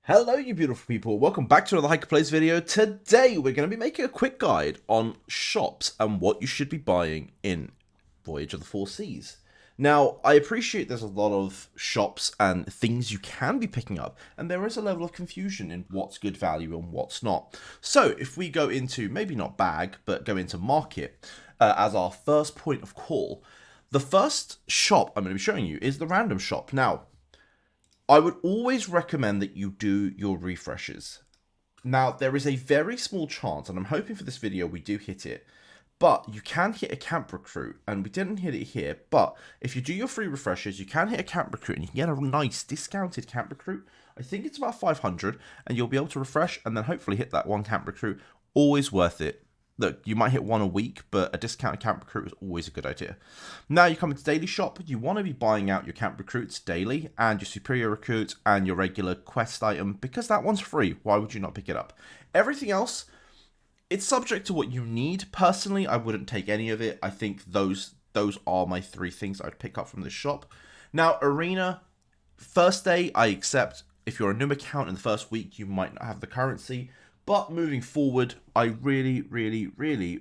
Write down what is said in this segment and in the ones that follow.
Hello you beautiful people, welcome back to another Hiker Plays video. Today we're going to be making a quick guide on shops and what you should be buying in Voyage of the Four Seas. Now, I appreciate there's a lot of shops and things you can be picking up, and there is a level of confusion in what's good value and what's not. So if we go into, maybe not bag, but go into market as our first point of call, the first shop I'm going to be showing you is the random shop. Now, I would always recommend that you do your refreshes. Now, there is a very small chance, and I'm hoping for this video we do hit it, but you can hit a camp recruit, and we didn't hit it here, but if you do your free refreshes, you can hit a camp recruit, and you can get a nice discounted camp recruit. I think it's about 500, and you'll be able to refresh, and then hopefully hit that one camp recruit. Always worth it. Look, you might hit one a week, but a discounted camp recruit is always a good idea. Now you come into daily shop, you want to be buying out your camp recruits daily and your superior recruits and your regular quest item because that one's free. Why would you not pick it up? Everything else, it's subject to what you need. Personally, I wouldn't take any of it. I think those are my three things I'd pick up from this shop. Now, arena, first day, I accept. If you're a new account in the first week, you might not have the currency. But moving forward, I really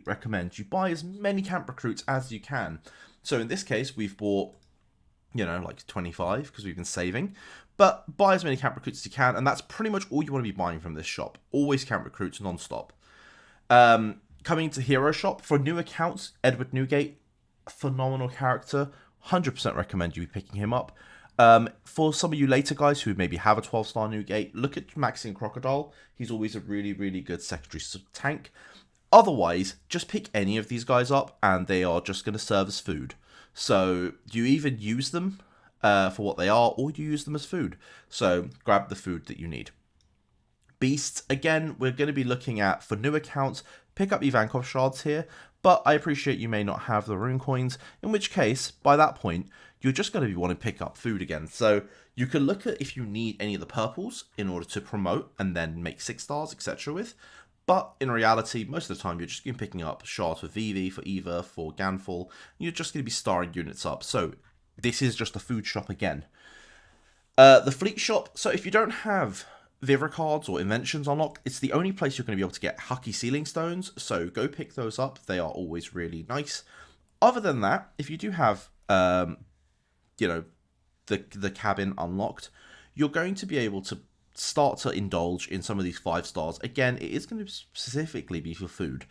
recommend you buy as many camp recruits as you can. So in this case, we've bought, like 25 because we've been saving. But buy as many camp recruits as you can, and that's pretty much all you want to be buying from this shop. Always camp recruits non-stop. Coming to Hero Shop, for new accounts, Edward Newgate, phenomenal character. 100% recommend you be picking him up. For some of you later guys who maybe have a 12-star Newgate, look at Maxine Crocodile. He's always a really good secondary tank. Otherwise, just pick any of these guys up and they are just going to serve as food. So you either use them for what they are or you use them as food. So grab the food that you need. Beasts, again, we're going to be looking at, for new accounts, pick up Ivankov shards here, but I appreciate you may not have the rune coins, in which case, by that point, you're just going to be wanting to pick up food again. So you can look at if you need any of the purples in order to promote and then make 6 stars, etc. with, but in reality, most of the time, you're just going to be picking up shards for Vivi, for Eva, for Ganful, you're just going to be starring units up. So this is just a food shop again. The fleet shop, so if you don't have Vivra cards or inventions unlocked, it's the only place you're going to be able to get Hucky Ceiling Stones, so go pick those up. They are always really nice. Other than that, if you do have, the cabin unlocked, you're going to be able to start to indulge in some of these 5 stars. Again, it is going to specifically be for food,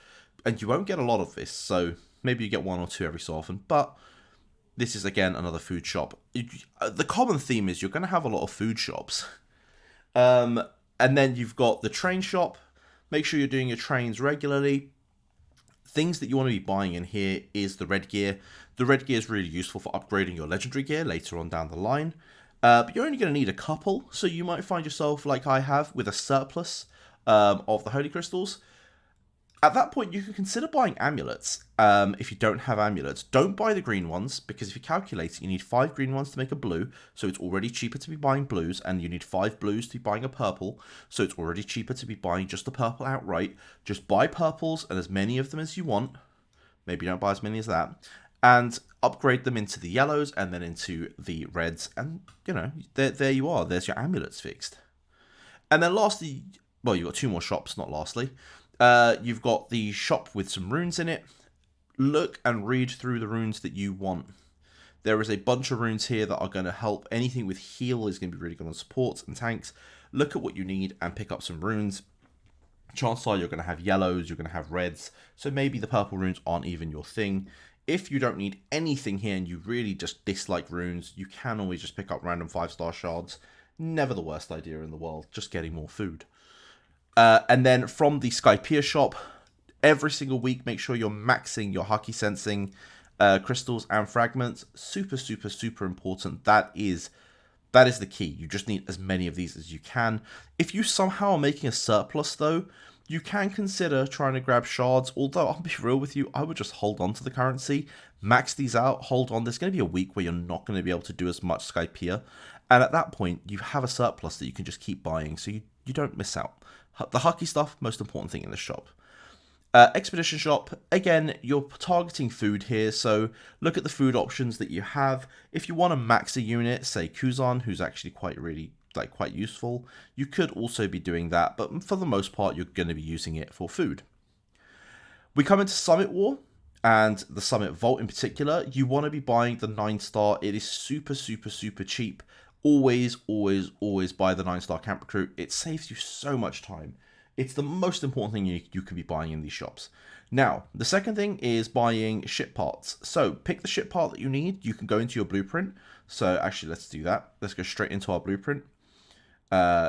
and you won't get a lot of this, so maybe you get 1 or 2 every so often, but this is, again, another food shop. The common theme is you're going to have a lot of food shops. And then you've got the train shop. Make sure you're doing your trains regularly. Things that you want to be buying in here is the red gear. The red gear is really useful for upgrading your legendary gear later on down the line. But you're only going to need a couple, so you might find yourself, like I have, with a surplus of the holy crystals. At that point, you can consider buying amulets. If you don't have amulets, don't buy the green ones, because if you calculate it, you need 5 green ones to make a blue, so it's already cheaper to be buying blues, and you need 5 blues to be buying a purple, so it's already cheaper to be buying just the purple outright. Just buy purples, and as many of them as you want. Maybe don't buy as many as that. And upgrade them into the yellows, and then into the reds, and, there you are. There's your amulets fixed. And then lastly, well, you've got 2 more shops, not lastly. You've got the shop with some runes in it. Look and read through the runes that you want. There is a bunch of runes here that are going to help. Anything with heal is going to be really good on supports and tanks. Look at what you need and pick up some runes. Chances are you're going to have yellows, you're going to have reds, so maybe the purple runes aren't even your thing. If you don't need anything here and you really just dislike runes, you can always just pick up random 5-star shards. Never the worst idea in the world, just getting more food. And then from the Skypiea shop, every single week, make sure you're maxing your Haki Sensing crystals and fragments. Super important. That is the key. You just need as many of these as you can. If you somehow are making a surplus, though, you can consider trying to grab shards. Although, I'll be real with you, I would just hold on to the currency. Max these out, hold on. There's going to be a week where you're not going to be able to do as much Skypiea. And at that point, you have a surplus that you can just keep buying, so you don't miss out. The Hucky stuff, most important thing in this shop. Expedition shop, again, you're targeting food here, so look at the food options that you have. If you want to max a unit, say Kuzan, who's actually quite really like quite useful. You could also be doing that, but for the most part, you're going to be using it for food. We come into Summit War, and the Summit Vault in particular. You want to be buying the 9-star. It is super, super, super cheap. Always, always, always buy the 9-star Camp Recruit. It saves you so much time. It's the most important thing you can be buying in these shops. Now, the second thing is buying ship parts. So pick the ship part that you need. You can go into your blueprint. So actually, let's do that. Let's go straight into our blueprint.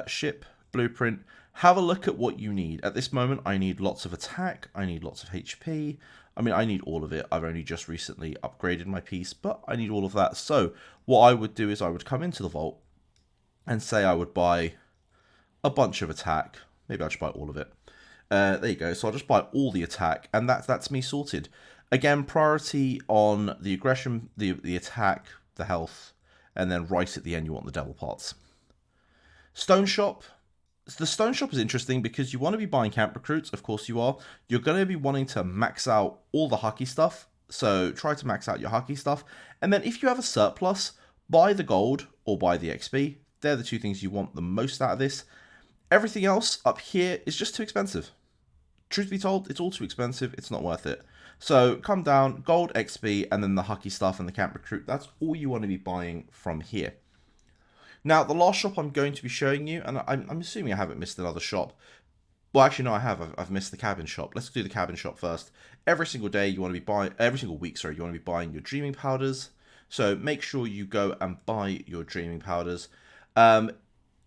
Ship, blueprint. Have a look at what you need. At this moment, I need lots of attack. I need lots of HP. I mean, I need all of it. I've only just recently upgraded my piece, but I need all of that. So what I would do is I would come into the vault and say I would buy a bunch of attack. Maybe I'll just buy all of it. There you go. So I'll just buy all the attack, and that's me sorted. Again, priority on the aggression, the attack, the health, and then right at the end you want the devil parts. Stone shop. The stone shop is interesting because you want to be buying camp recruits, of course you are. You're going to be wanting to max out all the hockey stuff, so try to max out your hockey stuff. And then if you have a surplus, buy the gold or buy the XP. They're the two things you want the most out of this. Everything else up here is just too expensive. Truth be told, it's all too expensive, it's not worth it. So come down, gold, XP, and then the hockey stuff and the camp recruit. That's all you want to be buying from here. Now, the last shop I'm going to be showing you, and I'm assuming I haven't missed another shop. Well, actually, no, I have. I've missed the cabin shop. Let's do the cabin shop first. Every single day, you want to be buying, every single week, sorry, you want to be buying your dreaming powders. So make sure you go and buy your dreaming powders. And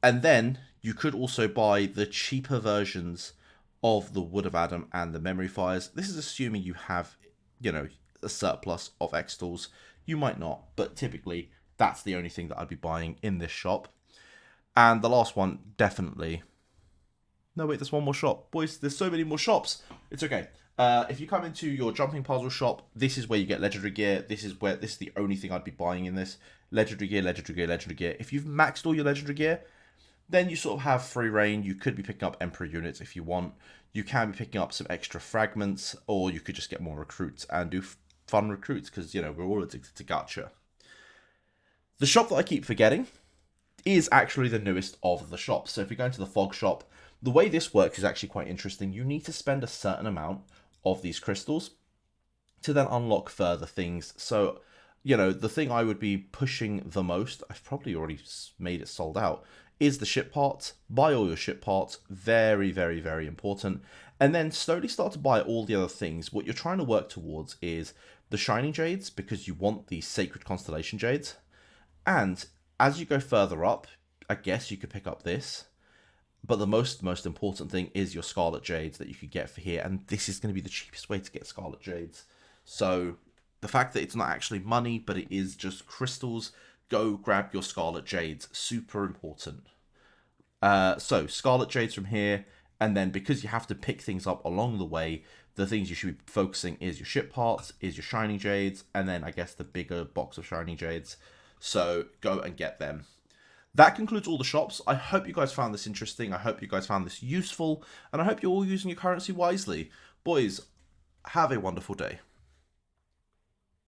then you could also buy the cheaper versions of the Wood of Adam and the Memory Fires. This is assuming you have, you know, a surplus of X-Tools. You might not, but typically that's the only thing that I'd be buying in this shop. And the last one, definitely. No, wait, there's one more shop. Boys, there's so many more shops. It's okay. If you come into your jumping puzzle shop, this is where you get legendary gear. This is the only thing I'd be buying in this. Legendary gear, legendary gear, legendary gear. If you've maxed all your legendary gear, then you sort of have free reign. You could be picking up Emperor units if you want. You can be picking up some extra fragments, or you could just get more recruits and do fun recruits, because, you know, we're all addicted to gacha. The shop that I keep forgetting is actually the newest of the shops. So if we go into the fog shop, the way this works is actually quite interesting. You need to spend a certain amount of these crystals to then unlock further things. So, you know, the thing I would be pushing the most, I've probably already made it sold out, is the ship parts. Buy all your ship parts. Very, very, very important. And then slowly start to buy all the other things. What you're trying to work towards is the Shining Jades, because you want the Sacred Constellation Jades. And as you go further up, I guess you could pick up this. But the most important thing is your Scarlet Jades that you could get for here. And this is going to be the cheapest way to get Scarlet Jades. So the fact that it's not actually money, but it is just crystals, go grab your Scarlet Jades. Super important. So Scarlet Jades from here. And then because you have to pick things up along the way, the things you should be focusing is your ship parts, is your Shining Jades, and then I guess the bigger box of Shining Jades. So go and get them. That concludes all the shops. I hope you guys found this interesting. I hope you guys found this useful. And I hope you're all using your currency wisely. Boys, have a wonderful day.